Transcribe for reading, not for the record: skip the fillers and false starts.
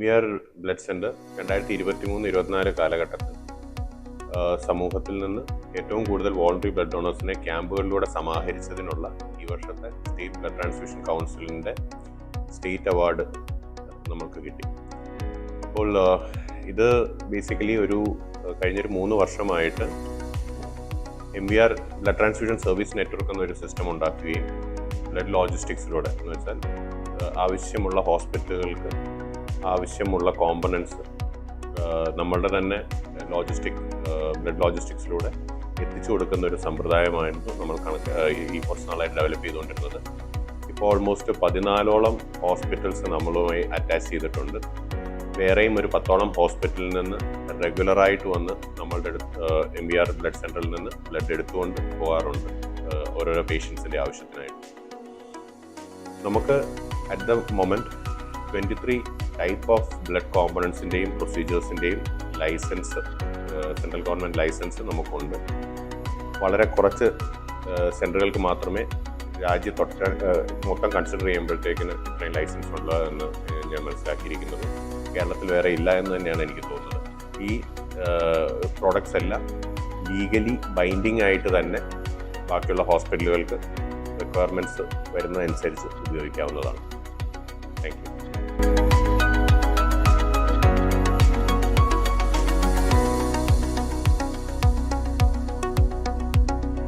MBR blood centre 2023-24 കാലഘട്ടത്തിൽ സമൂഹത്തിൽ നിന്ന് ഏറ്റവും കൂടുതൽ വോളണ്ടറി ബ്ലഡ് ഡോണേഴ്സിനെ ക്യാമ്പുകളിലൂടെ സമാഹരിച്ചതിനുള്ള ഈ വർഷത്തെ സ്റ്റേറ്റ് ബ്ലഡ് ട്രാൻസ്ഫ്യൂഷൻ കൗൺസിലിൻ്റെ സ്റ്റേറ്റ് അവാർഡ് നമുക്ക് കിട്ടി. അപ്പോൾ ഇത് ബേസിക്കലി കഴിഞ്ഞൊരു 3 വർഷമായിട്ട് MBR blood transfusion service network എന്നൊരു സിസ്റ്റം ഉണ്ടാക്കുകയും ബ്ലഡ് ലോജിസ്റ്റിക്സിലൂടെ എന്ന് വെച്ചാൽ ആവശ്യമുള്ള ഹോസ്പിറ്റലുകൾക്ക് ആവശ്യമുള്ള കോമ്പണൻസ് നമ്മളുടെ തന്നെ ബ്ലഡ് ലോജിസ്റ്റിക്സിലൂടെ എത്തിച്ചു കൊടുക്കുന്ന ഒരു സമ്പ്രദായമായിരുന്നു നമ്മൾ ഈ കുറച്ച് നാളായിട്ട് ഡെവലപ്പ് ചെയ്തുകൊണ്ടിരുന്നത്. ഇപ്പോൾ ഓൾമോസ്റ്റ് 14ഓളം ഹോസ്പിറ്റൽസ് നമ്മളുമായി അറ്റാച്ച് ചെയ്തിട്ടുണ്ട്. വേറെയും ഒരു 10ഓളം ഹോസ്പിറ്റലിൽ നിന്ന് റെഗുലറായിട്ട് വന്ന് നമ്മളുടെ MBR ബ്ലഡ് സെൻ്ററിൽ നിന്ന് ബ്ലഡ് എടുത്തുകൊണ്ട് പോകാറുണ്ട് ഓരോരോ പേഷ്യൻസിൻ്റെ ആവശ്യത്തിനായിട്ട്. നമുക്ക് at the moment 23 type of blood കോമ്പണൻസിൻ്റെയും പ്രൊസീജിയേഴ്സിൻ്റെയും ലൈസൻസ്, സെൻട്രൽ ഗവൺമെൻറ് ലൈസൻസ് നമുക്കുണ്ട്. വളരെ കുറച്ച് സെൻറ്ററുകൾക്ക് മാത്രമേ മൊത്തം കൺസിഡർ ചെയ്യുമ്പോഴത്തേക്കിന് ഇത്രയും ലൈസൻസ് ഉള്ളതെന്ന് ഞാൻ മനസ്സിലാക്കിയിരിക്കുന്നത്. കേരളത്തിൽ വേറെ ഇല്ല എന്ന് തന്നെയാണ് എനിക്ക് തോന്നുന്നത്. ഈ പ്രോഡക്ട്സ് എല്ലാം ലീഗലി ബൈൻഡിങ് ആയിട്ട് തന്നെ ബാക്കിയുള്ള ഹോസ്പിറ്റലുകൾക്ക് റിക്വയർമെൻറ്റ്സ് വരുന്നതനുസരിച്ച് ഉപയോഗിക്കാവുന്നതാണ്. Thank you.